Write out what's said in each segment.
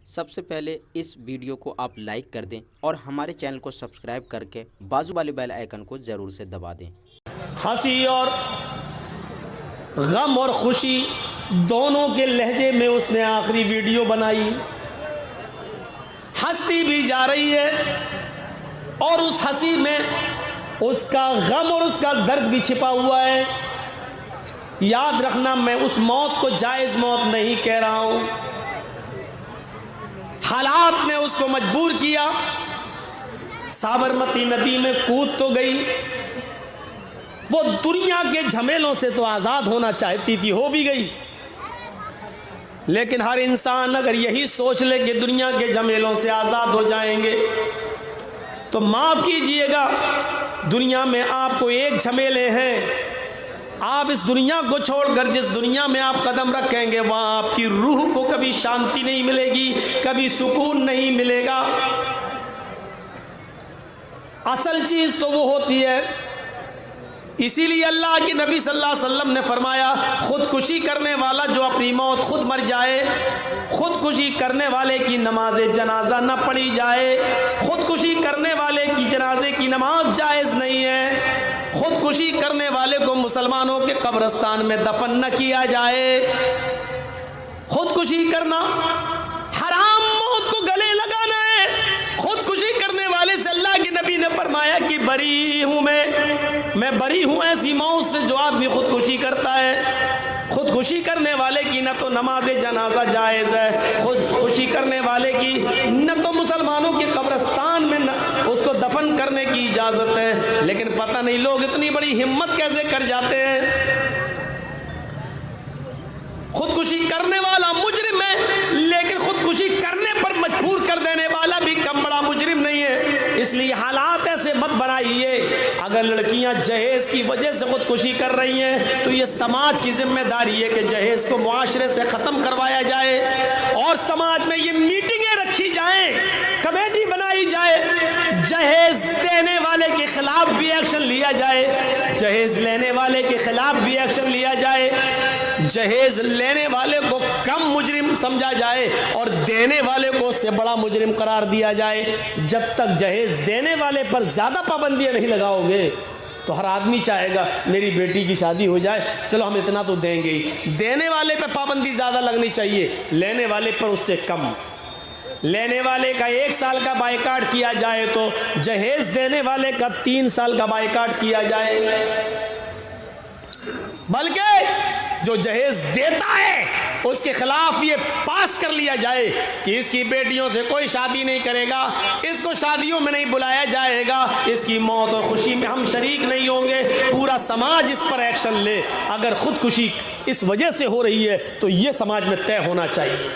سب سے پہلے اس ویڈیو کو آپ لائک کر دیں اور ہمارے چینل کو سبسکرائب کر کے بازو والے بیل آئیکن کو ضرور سے دبا دیں۔ ہنسی اور غم اور خوشی دونوں کے لہجے میں اس نے آخری ویڈیو بنائی۔ ہنستی بھی جا رہی ہے اور اس ہنسی میں اس کا غم اور اس کا درد بھی چھپا ہوا ہے۔ یاد رکھنا، میں اس موت کو جائز موت نہیں کہہ رہا ہوں، حالات نے اس کو مجبور کیا۔ سابرمتی ندی میں کود تو گئی، وہ دنیا کے جھمیلوں سے تو آزاد ہونا چاہتی تھی، ہو بھی گئی، لیکن ہر انسان اگر یہی سوچ لے کہ دنیا کے جھمیلوں سے آزاد ہو جائیں گے تو معاف کیجئے گا، دنیا میں آپ کو ایک جھمیلے ہیں، آپ اس دنیا کو چھوڑ کر جس دنیا میں آپ قدم رکھیں گے وہاں آپ کی روح کو کبھی شانتی نہیں ملے گی، کبھی سکون نہیں ملے گا۔ اصل چیز تو وہ ہوتی ہے، اسی لیے اللہ کے نبی صلی اللہ علیہ وسلم نے فرمایا، خودکشی کرنے والا جو اپنی موت خود مر جائے، خودکشی کرنے والے کی نماز جنازہ نہ پڑھی جائے، خودکشی کرنے والے کی جنازے کی نماز جائز نہیں ہے، خودکشی کرنے والے کو مسلمانوں کے قبرستان میں دفن نہ کیا جائے۔ خودکشی کرنا حرام، موت کو گلے لگانا ہے۔ خودکشی کرنے والے سے اللہ کے نبی نے فرمایا کہ بری ہوں میں بری ہوں ایسی موت سے جو آدمی خودکشی کرتا ہے۔ خودکشی کرنے والے کی نہ تو نماز جنازہ جائز ہے، خودکشی کرنے والے کی نہ تو مسلمانوں کے قبرستان میں اس کو دفن کرنے کی اجازت ہے، لیکن پتہ نہیں لوگ اتنی بڑی ہمت کیسے کر جاتے ہیں۔ خودکشی کرنے والا مجرم ہے، لیکن خودکشی کرنے پر مجبور کر دینے والا بھی کم بڑا مجرم نہیں ہے۔ اس لیے حالات ایسے مت بنائیے۔ اگر لڑکیاں جہیز کی وجہ سے خودکشی کر رہی ہیں تو یہ سماج کی ذمہ داری ہے کہ جہیز کو معاشرے سے ختم کروایا جائے، اور سماج میں یہ میٹنگیں رکھی جائیں، کمیٹی بنائی جائے، جہیز دینے والے کے خلاف بھی ایکشن لیا جائے، جہیز لینے والے کے خلاف بھی ایکشن لیا جائے، جہیز لینے والے کو کم مجرم سمجھا جائے اور دینے والے کو اس سے بڑا مجرم قرار دیا جائے۔ جب تک جہیز دینے والے پر زیادہ پابندیاں نہیں لگاؤ گے تو ہر آدمی چاہے گا میری بیٹی کی شادی ہو جائے، چلو ہم اتنا تو دیں گے ہی۔ دینے والے پہ پابندی زیادہ لگنی چاہیے، لینے والے پر اس سے کم۔ لینے والے کا 1 سال کا بائیکاٹ کیا جائے تو جہیز دینے والے کا 3 سال کا بائیکاٹ کیا جائے، بلکہ جو جہیز دیتا ہے اس کے خلاف یہ پاس کر لیا جائے کہ اس کی بیٹیوں سے کوئی شادی نہیں کرے گا، اس کو شادیوں میں نہیں بلایا جائے گا، اس کی موت اور خوشی میں ہم شریک نہیں ہوں گے۔ پورا سماج اس پر ایکشن لے۔ اگر خودکشی اس وجہ سے ہو رہی ہے تو یہ سماج میں طے ہونا چاہیے۔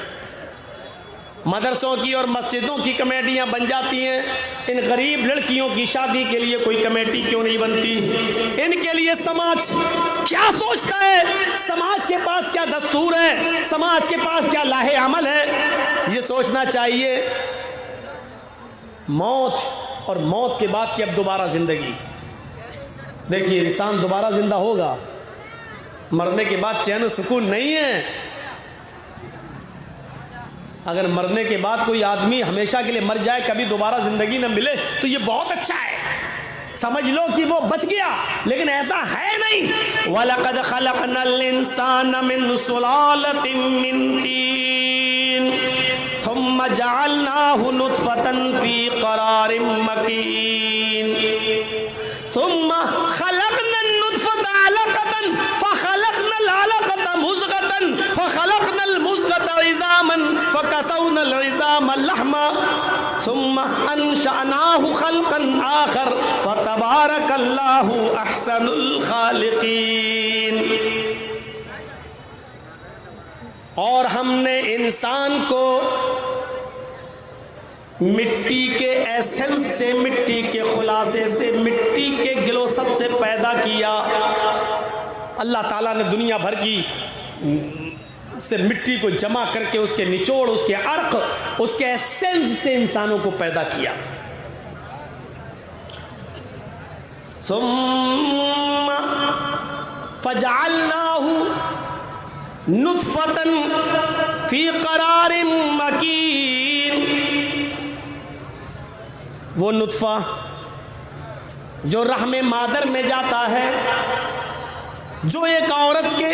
مدرسوں کی اور مسجدوں کی کمیٹیاں بن جاتی ہیں، ان غریب لڑکیوں کی شادی کے لیے کوئی کمیٹی کیوں نہیں بنتی؟ ان کے لیے سماج کیا سوچتا ہے؟ سماج کے پاس کیا دستور ہے؟ سماج کے پاس کیا لاہ عمل ہے؟ یہ سوچنا چاہیے۔ موت اور موت کے بعد کی اب دوبارہ زندگی۔ دیکھیے، انسان دوبارہ زندہ ہوگا، مرنے کے بعد چین و سکون نہیں ہے۔ اگر مرنے کے بعد کوئی آدمی ہمیشہ کے لیے مر جائے، کبھی دوبارہ زندگی نہ ملے تو یہ بہت اچھا ہے، سمجھ لو کہ وہ بچ گیا، لیکن ایسا ہے نہیں۔ وَلَقَدْ خَلَقْنَا الْإِنسَانَ مِنْ سُلَالَةٍ مِّن طِينٍ ثُمَّ جَعَلْنَاهُ نُطْفَةً فِي قَرَارٍ مَّكِينٍ ثُمَّ خَلَقْنَا النُّطْفَةَ عَلَقَةً فَخَلَقْنَا الْعَلَقَةَ مُضْغَةً فَخَلَقْنَا الْمُضْغَةَ عِظَامًا فَكَسَوْنَا الْعِظَامَ لَحْمًا ثُمَّ أَنشَأْنَاهُ خَلْقًا آخَرَ فَتَبَارَكَ اللَّهُ أَحْسَنُ الْخَالِقِينَ۔ اور ہم نے انسان کو مٹی کے ایسنس سے، مٹی کے خلاصے سے، مٹی کے گلوسب سے پیدا کیا۔ اللہ تعالیٰ نے دنیا بھر کی سے مٹی کو جمع کر کے اس کے نچوڑ، اس کے عرق، اس کے ایسنس سے انسانوں کو پیدا کیا۔ ثم فجعلناه نطفة في قرار مكين وہ نطفہ جو رحم مادر میں جاتا ہے، جو ایک عورت کے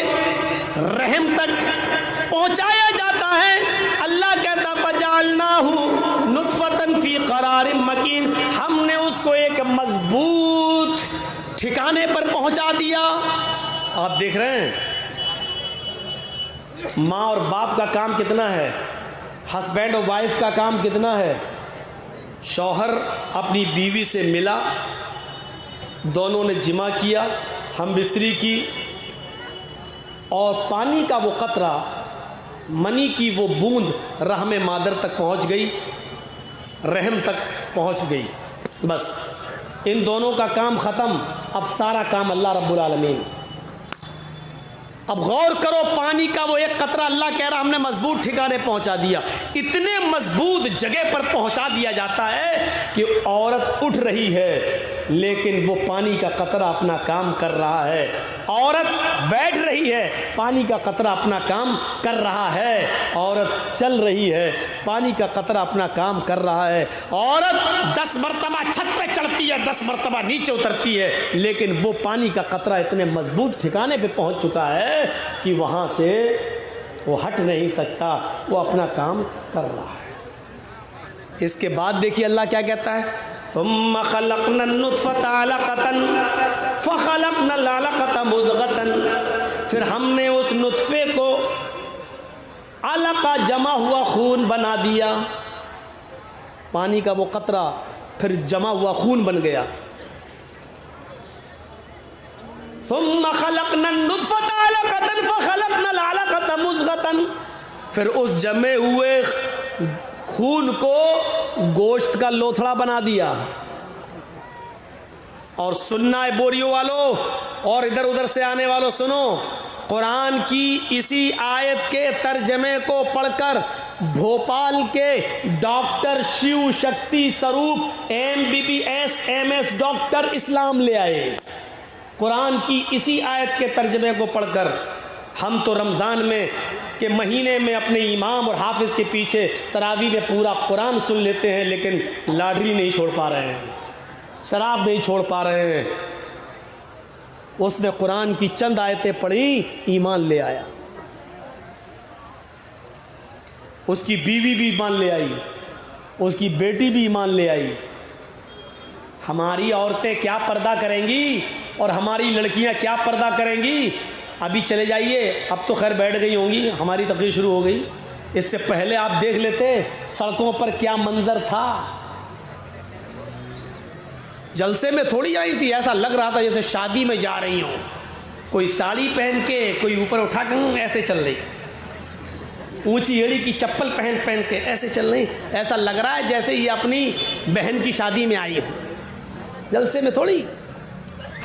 رحم تک پہنچایا جاتا ہے، اللہ کہتا فجعلناہ نطفۃ فی قرار مکین، ہم نے اس کو ایک مضبوط ٹھکانے پر پہنچا دیا۔ آپ دیکھ رہے ہیں ماں اور باپ کا کام کتنا ہے، ہسبینڈ اور وائف کا کام کتنا ہے۔ شوہر اپنی بیوی سے ملا، دونوں نے جمع کیا، ہم بستری کی، اور پانی کا وہ قطرہ، منی کی وہ بوند رحم مادر تک پہنچ گئی، رحم تک پہنچ گئی، بس ان دونوں کا کام ختم۔ اب سارا کام اللہ رب العالمین۔ اب غور کرو، پانی کا وہ ایک قطرہ اللہ کہہ رہا ہم نے مضبوط ٹھکانے پہنچا دیا، اتنے مضبوط جگہ پر پہنچا دیا جاتا ہے کہ عورت اٹھ رہی ہے لیکن وہ پانی کا قطرہ اپنا کام کر رہا ہے، عورت بیٹھ رہی ہے پانی کا قطرہ اپنا کام کر رہا ہے، عورت چل رہی ہے پانی کا قطرہ اپنا کام کر رہا ہے، عورت 10 مرتبہ چھت پہ چڑھتی ہے 10 مرتبہ نیچے اترتی ہے، لیکن وہ پانی کا قطرہ اتنے مضبوط ٹھکانے پہ پہنچ چکا ہے کہ وہاں سے وہ ہٹ نہیں سکتا، وہ اپنا کام کر رہا ہے۔ اس کے بعد دیکھیے اللہ کیا کہتا ہے، ثم خلقنا النطفة علقة فخلقنا العلقة مضغة، پھر ہم نے اس نطفے کو علقہ جمع ہوا خون بنا دیا، پانی کا وہ قطرہ پھر جمع ہوا خون بن گیا۔ ثم خلقنا النطفة علقة فخلقنا العلقة مضغة، پھر اس جمع ہوئے خون کو گوشت کا لوتھڑا بنا دیا۔ اور سننا ہے بوریو والو اور ادھر ادھر سے آنے والوں، سنو، قرآن کی اسی آیت کے ترجمے کو پڑھ کر بھوپال کے ڈاکٹر شیو شکتی سروپ MBBS MS ڈاکٹر اسلام لے آئے۔ قرآن کی اسی آیت کے ترجمے کو پڑھ کر ہم تو رمضان میں کہ مہینے میں اپنے امام اور حافظ کے پیچھے تراویح میں پورا قرآن سن لیتے ہیں، لیکن لاٹری نہیں چھوڑ پا رہے ہیں، شراب نہیں چھوڑ پا رہے ہیں۔ اس نے قرآن کی چند آیتیں پڑھی، ایمان لے آیا، اس کی بیوی بھی ایمان لے آئی، اس کی بیٹی بھی ایمان لے آئی۔ ہماری عورتیں کیا پردہ کریں گی اور ہماری لڑکیاں کیا پردہ کریں گی؟ ابھی چلے جائیے، اب تو خیر بیٹھ گئی ہوں گی، ہماری تقریر شروع ہو گئی، اس سے پہلے آپ دیکھ لیتے سڑکوں پر کیا منظر تھا۔ جلسے میں تھوڑی آئی تھی، ایسا لگ رہا تھا جیسے شادی میں جا رہی ہوں، کوئی ساڑی پہن کے، کوئی اوپر اٹھا کے ایسے چل رہی، اونچی ایڑی کی چپل پہن کے ایسے چل رہی، ایسا لگ رہا ہے جیسے یہ اپنی بہن کی شادی میں آئی ہوں۔ جلسے میں تھوڑی،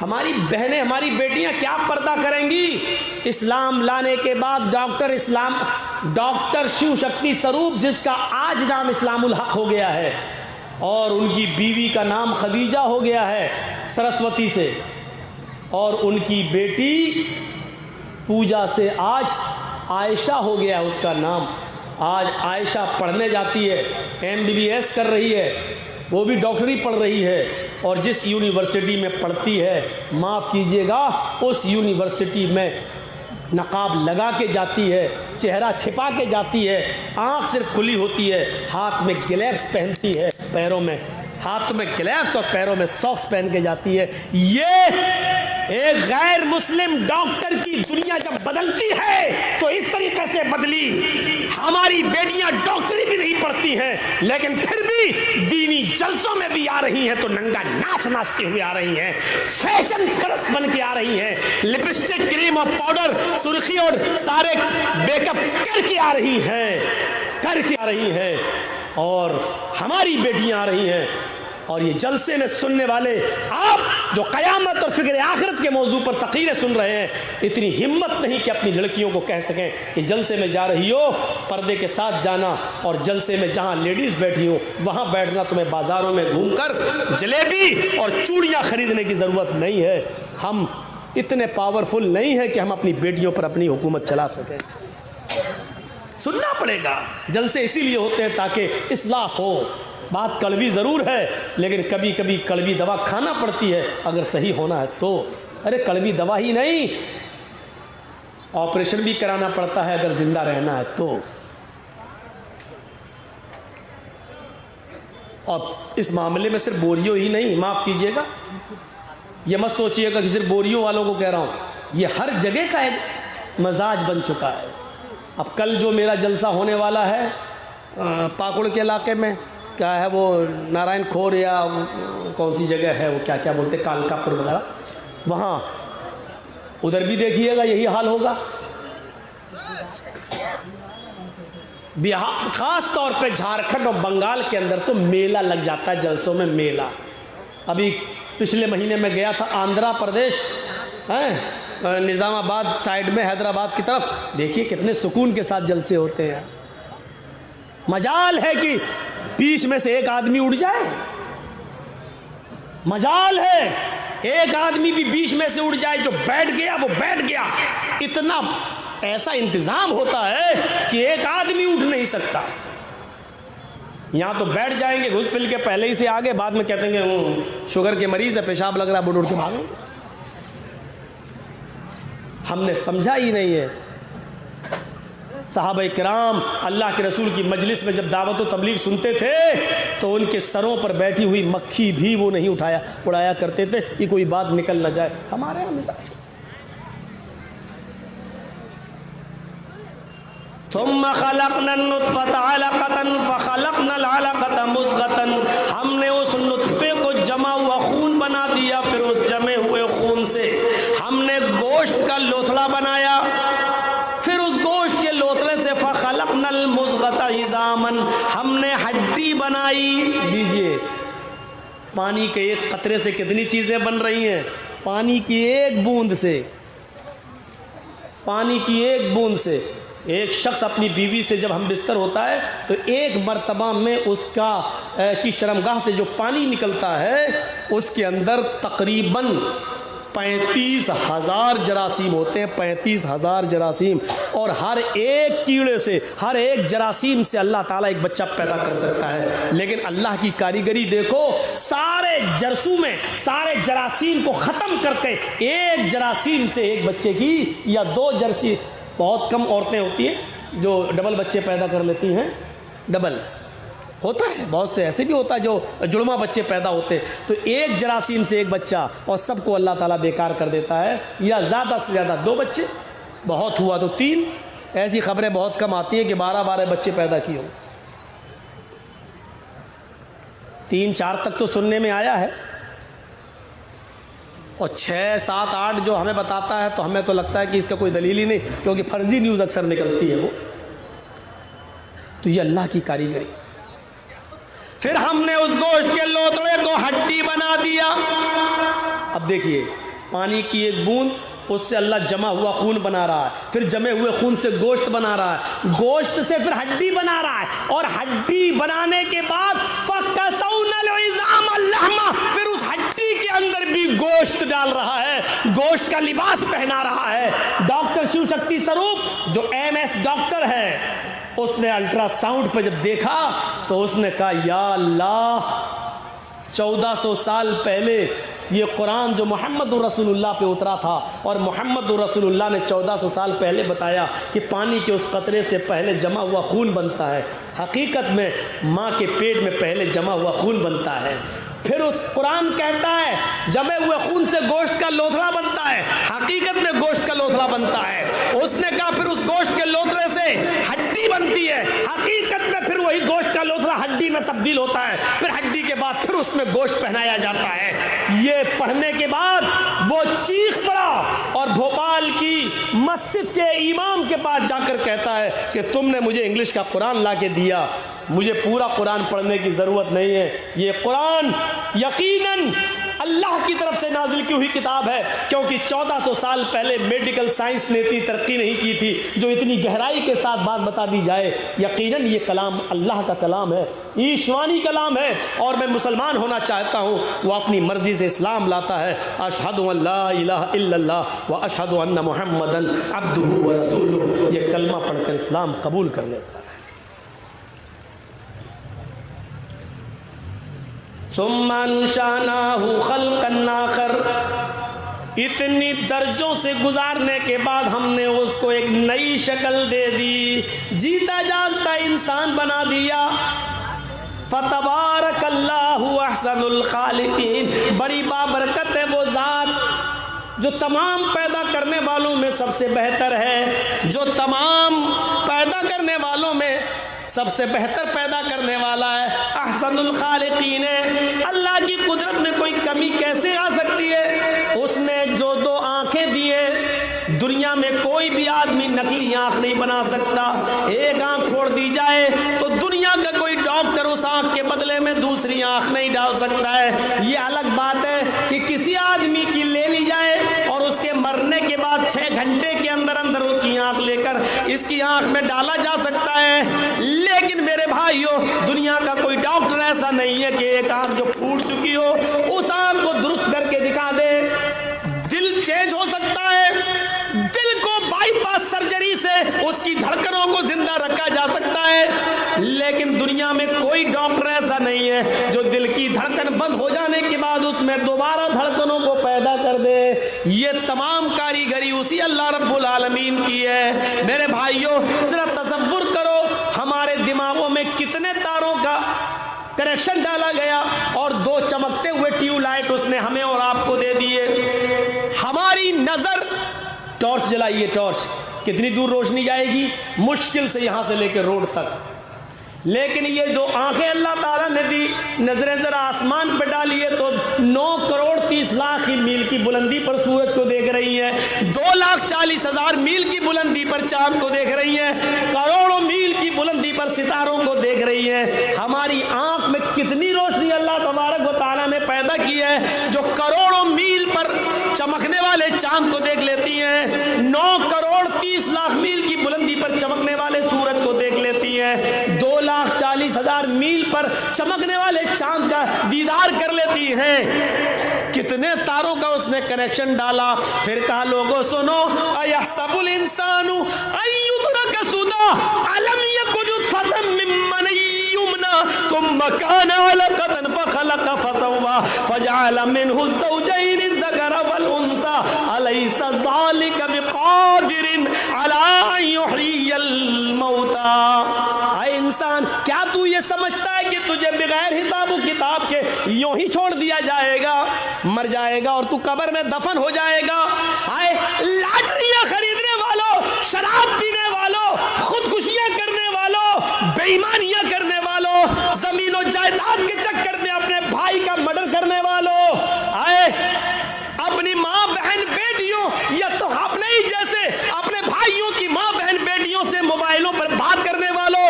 ہماری بہنیں، ہماری بیٹیاں کیا پردہ کریں گی؟ اسلام لانے کے بعد ڈاکٹر شیو شکتی سروپ، جس کا آج نام اسلام الحق ہو گیا ہے اور ان کی بیوی کا نام خدیجہ ہو گیا ہے سرسوتی سے، اور ان کی بیٹی پوجا سے آج عائشہ ہو گیا اس کا نام۔ آج عائشہ پڑھنے جاتی ہے، MBBS کر رہی ہے، وہ بھی ڈاکٹری پڑھ رہی ہے، اور جس یونیورسٹی میں پڑھتی ہے، معاف کیجیے گا، اس یونیورسٹی میں نقاب لگا کے جاتی ہے، چہرہ چھپا کے جاتی ہے، آنکھ صرف کھلی ہوتی ہے، ہاتھ میں گلیوز پہنتی ہے، پیروں میں ہاتھ میں گلیوز اور پیروں میں ساکس پہن کے جاتی ہے۔ یہ ایک غیر مسلم ڈاکٹر کی دنیا جب بدلتی ہے تو اس طریقے سے بدلی۔ ہماری بیٹیاں ڈاکٹری بھی نہیں پڑھتی ہیں لیکن پھر بھی دینی جلسوں میں بھی آ رہی ہیں تو ننگا ناچ ناچتے ہوئے آ رہی ہیں، فیشن پرست بن کے آ رہی ہیں، لپسٹک، کریم اور پاؤڈر، سرخی اور سارے میک اپ کر کے آ رہی ہیں، اور ہماری بیٹیاں آ رہی ہیں۔ اور یہ جلسے میں سننے والے آپ جو قیامت اور فکر آخرت کے موضوع پر تقریریں سن رہے ہیں، اتنی ہمت نہیں کہ اپنی لڑکیوں کو کہہ سکیں کہ جلسے میں جا رہی ہو پردے کے ساتھ جانا، اور جلسے میں جہاں لیڈیز بیٹھی ہوں وہاں بیٹھنا، تمہیں بازاروں میں گھوم کر جلیبی اور چوڑیاں خریدنے کی ضرورت نہیں ہے۔ ہم اتنے پاورفل نہیں ہیں کہ ہم اپنی بیٹیوں پر اپنی حکومت چلا سکیں۔ سننا پڑے گا. جلسے اسی لیے ہوتے ہیں تاکہ اصلاح ہو. بات کڑوی ضرور ہے لیکن کبھی کبھی کڑوی دوا کھانا پڑتی ہے اگر صحیح ہونا ہے تو. ارے کڑوی دوا ہی نہیں، آپریشن بھی کرانا پڑتا ہے اگر زندہ رہنا ہے تو. اور اس معاملے میں صرف بوریو ہی نہیں، معاف کیجئے گا، یہ مت سوچئے گا کہ صرف بوریو والوں کو کہہ رہا ہوں، یہ ہر جگہ کا ایک مزاج بن چکا ہے. اب کل جو میرا جلسہ ہونے والا ہے پاکڑ کے علاقے میں، کیا ہے وہ نارائن کھور یا کون سی جگہ ہے وہ کیا بولتے ہیں کالکا پور وغیرہ، وہاں ادھر بھی دیکھیے گا یہی حال ہوگا. بہار خاص طور پہ جھارکھنڈ اور بنگال کے اندر تو میلہ لگ جاتا ہے، جلسوں میں میلہ. ابھی پچھلے مہینے میں گیا تھا آندھرا پردیش، نظام آباد سائیڈ میں حیدرآباد کی طرف، دیکھیے کتنے سکون کے ساتھ جلسے ہوتے ہیں. مجال ہے کہ بیچ میں سے ایک آدمی اڑ جائے، مجال ہے ایک آدمی بھی بیچ میں سے اڑ جائے، جو بیٹھ گیا وہ بیٹھ گیا. اتنا ایسا انتظام ہوتا ہے کہ ایک آدمی اٹھ نہیں سکتا. یہاں تو بیٹھ جائیں گے گھس پل کے پہلے ہی سے آگے، بعد میں کہتے ہیں کہ شوگر کے مریض ہے پیشاب لگ رہا ہے اڑ کے بھاگیں. ہم نے سمجھا ہی نہیں ہے. صحابہ کرام اللہ کے رسول کی مجلس میں جب دعوت و تبلیغ سنتے تھے تو ان کے سروں پر بیٹھی ہوئی مکھی بھی وہ نہیں اڑایا کرتے تھے کہ کوئی بات نکل نہ جائے. ہمارے یہاں مزاج. ثم خلقنا النطفة علقة فخلقنا العلقة مضغة، ہم نے اس نطفے کو جمع ہوا خون بنا دیا، پھر اس جمے ہوئے خون سے ہم نے گوشت کا لوتھڑا بنایا، پھر اس گوشت کے لوتھڑے سے فخلقنا المضغة عظاما، ہم نے ہڈی بنائی. دیجئے پانی کے ایک قطرے سے کتنی چیزیں بن رہی ہیں. پانی کی ایک بوند سے، پانی کی ایک بوند سے ایک شخص اپنی بیوی سے جب ہم بستر ہوتا ہے تو ایک مرتبہ میں اس کا کی شرمگاہ سے جو پانی نکلتا ہے اس کے اندر تقریباً 35,000 جراثیم ہوتے ہیں. 35,000 جراثیم. اور ہر ایک کیڑے سے، ہر ایک جراثیم سے اللہ تعالیٰ ایک بچہ پیدا کر سکتا ہے. لیکن اللہ کی کاریگری دیکھو، سارے جرسوں میں سارے جراثیم کو ختم کر کے ایک جراثیم سے ایک بچے کی یا 2 جراثیم، بہت کم عورتیں ہوتی ہیں جو ڈبل بچے پیدا کر لیتی ہیں. ڈبل ہوتا ہے، بہت سے ایسے بھی ہوتا ہے جو جڑواں بچے پیدا ہوتے ہیں. تو ایک جراثیم سے ایک بچہ اور سب کو اللہ تعالیٰ بیکار کر دیتا ہے. یا زیادہ سے زیادہ 2 بچے، بہت ہوا تو 3. ایسی خبریں بہت کم آتی ہیں کہ 12 بچے پیدا کیے ہوں. 3-4 تک تو سننے میں آیا ہے، اور 6, 7, 8 جو ہمیں بتاتا ہے تو ہمیں تو لگتا ہے کہ اس کا کوئی دلیل ہی نہیں، کیونکہ فرضی نیوز اکثر نکلتی ہے وہ. تو یہ اللہ کی کاریگری. پھر ہم نے اس گوشت کے لوتھڑے کو ہڈی بنا دیا. اب دیکھیے پانی کی ایک بوند، اس سے اللہ جمع ہوا خون بنا رہا ہے، پھر جمے ہوئے خون سے گوشت بنا رہا ہے، گوشت سے پھر ہڈی بنا رہا ہے، اور ہڈی بنانے کے بعد فَكَسَوْنَا الْعِظَامَ اللَّحْمَ، پھر اس ہڈی کے اندر بھی گوشت ڈال رہا ہے، گوشت کا لباس پہنا رہا ہے. ڈاکٹر شیو شکتی سروپ جو MS ڈاکٹر ہے، اس نے الٹرا ساؤنڈ پہ جب دیکھا تو اس نے کہا یا اللہ، 1400 سال پہلے یہ قرآن جو محمد رسول اللہ پہ اترا تھا، اور محمد رسول اللہ نے 1400 سال پہلے بتایا کہ پانی کے اس قطرے سے پہلے جمع ہوا خون بنتا ہے. حقیقت میں ماں کے پیٹ میں پہلے جمع ہوا خون بنتا ہے. پھر اس قرآن کہتا ہے جمے ہوئے خون سے گوشت کا لوتھڑا بنتا ہے، حقیقت میں گوشت کا لوتھڑا بنتا ہے. اس نے کہا پھر اس گوشت کے لوتھڑے سے ہڈی بنتی ہے، حقیقت میں پھر وہی گوشت کا لوتھڑا ہڈی میں تبدیل ہوتا ہے، پھر ہڈی کے بعد پھر اس میں گوشت پہنایا جاتا ہے. یہ پڑھنے کے بعد وہ چیخ پڑا اور بھوپال کی مسجد کے امام کے پاس جا کر کہتا ہے کہ تم نے مجھے انگلش کا قرآن لا کے دیا، مجھے پورا قرآن پڑھنے کی ضرورت نہیں ہے. یہ قرآن یقیناً اللہ کی طرف سے نازل کی ہوئی کتاب ہے، کیونکہ 1400 سال پہلے میڈیکل سائنس نے اتنی ترقی نہیں کی تھی جو اتنی گہرائی کے ساتھ بات بتا دی جائے۔ یقیناً یہ کلام اللہ کا کلام ہے، ایشوانی کلام ہے، اور میں مسلمان ہونا چاہتا ہوں، وہ اپنی مرضی سے اسلام لاتا ہے۔ اشہد ان لا الہ الا اللہ و اشہد ان محمدًا عبدہ و رسولہ، یہ کلمہ پڑھ کر اسلام قبول کر لیتا ہے۔ ثم انشأناہ خلقا آخر، اتنی درجوں سے گزارنے کے بعد ہم نے اس کو ایک نئی شکل دے دی، جیتا جاگتا انسان بنا دیا۔ فتبارک اللہ احسن الخالقین، بڑی بابرکت ہے وہ ذات جو تمام پیدا کرنے والوں میں سب سے بہتر ہے، جو تمام پیدا کرنے والوں میں سب سے بہتر پیدا کرنے والا ہے، احسن الخالقین ہے۔ اللہ کی قدرت میں کوئی کمی کیسے آ سکتی ہے؟ اس نے جو دو آنکھیں دی ہے، دنیا میں کوئی بھی آدمی نقلی آنکھ نہیں بنا سکتا۔ ایک آنکھ چھوڑ دی جائے تو دنیا کا کوئی ڈاکٹر اس آنکھ کے بدلے میں دوسری آنکھ نہیں ڈال سکتا ہے۔ یہ الگ بات ہے کہ کسی آدمی کی لے لی جائے اور اس کے مرنے کے بعد 6 گھنٹے کے اندر اندر اس کی آنکھ لے کر اس کی آنکھ میں ڈالا جا سکتا ہے، لیکن میرے بھائیوں دنیا کا کوئی ڈاکٹر ایسا نہیں ہے کہ ایک آنکھ جو پھوٹ چکی ہو اس آنکھ کو درست کر کے دکھا دے۔ دل چینج ہو سکتا ہے، دل کو بائی پاس سرجری سے اس کی دھڑکنوں کو زندہ رکھا جا سکتا ہے، لیکن دنیا میں کوئی ڈاکٹر ایسا نہیں ہے جو دل کی دھڑکن بند ہو جانے کے بعد اس میں دوبارہ دھڑکنوں کو پیدا کر دے۔ یہ تمام کاریگری اسی اللہ رب العالمین کی ہے۔ میرے بھائیوں ذرا تصور کرو ہمارے دماغوں میں کتنے تاروں کا کنیکشن ڈالا گیا اور 2 چمکتے ہوئے ٹیوب لائٹ اس نے ہمیں اور آپ کو دے دیے۔ ہماری نظر، ٹارچ جلائیے، ٹارچ کتنی دور روشنی جائے گی؟ مشکل سے یہاں سے لے کے روڈ تک۔ لیکن یہ جو آنکھیں اللہ تعالیٰ نے دی، نظریں ذرا آسمان پہ ڈالیے تو 9 کروڑ 30 لاکھ میل کی بلندی پر سورج کو دیکھ رہی ہیں، 2,40,000 میل کی بلندی پر چاند کو دیکھ رہی ہیں، کروڑوں میل کی بلندی پر ستاروں کو دیکھ رہی ہیں۔ ہماری آنکھ میں کتنی روشنی اللہ تبارک و تعالیٰ نے پیدا کی ہے جو کروڑوں میل پر چمکنے والے چاند کو دیکھ لیتی ہیں، 9 کروڑ 30 لاکھ میل کی بلندی پر چمکنے والے سورج کو دیکھ لیتی ہیں، 2,40,000 میل پر چمکنے والے چاند کا دیدار کر لیتی ہیں۔ کتنے تاروں کا اس نے کنیکشن ڈالا۔ پھر کہا لوگوں سنو، ایحسب الانسان ان یترک سدی الم یکن نطفۃ من منی یمنی ثم کان علقۃ فخلق فسوی فجعل منه الزوجین الذکر والانثی الیس ذلک بقادر علی ان یحیی الموتى۔ اے انسان، کیا تو یہ سمجھتا ہے کہ تجھے بغیر حساب و کتاب کے یوں ہی چھوڑ دیا جائے گا؟ مر جائے گا اور تو قبر میں دفن ہو جائے گا۔ اے لاٹریاں خریدنے والوں، شراب پینے والوں، خودکشیاں کرنے والوں، بے ایمانیاں کرنے والوں، زمین و جائیداد کے چکر میں اپنے بھائی کا مرڈر کرنے والوں، اے اپنی ماں بہن بیٹیوں یا تو اپنے ہی جیسے اپنے بھائیوں کی ماں بہن بیٹیوں سے موبائلوں پر بات کرنے والوں،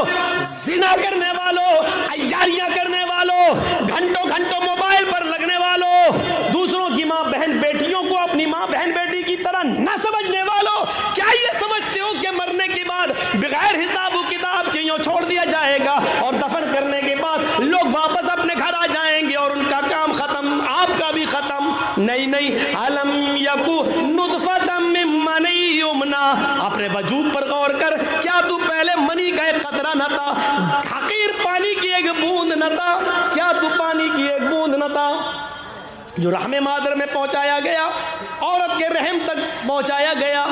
زنا کرنے والوں، عیاریاں کرنے والوں، گھنٹوں گھنٹوں موبائل پر لگنے والوں، دوسروں کی ماں بہن بیٹیوں کو اپنی ماں بہن بیٹی کی طرح نہ سمجھنے والوں، کیا یہ سمجھتے ہو کہ مرنے کے بعد بغیر حساب و کتاب کے یوں چھوڑ دیا جائے گا اور دفن کرنے کے بعد لوگ واپس اپنے گھر آ جائیں گے اور ان کا کام ختم، آپ کا بھی ختم؟ نہیں نہیں، الم یکن نطفۃ من منی یمنی، اپنے وجود پر غور کر، کیا تو پہلے منی کا ایک قطرہ نہ تھا؟ حقیر پانی کی ایک بوند نہ تھا؟ کیا تو پانی کی ایک بوند نہ تھا جو رحم مادر میں پہنچایا گیا، عورت کے رحم تک پہنچایا گیا؟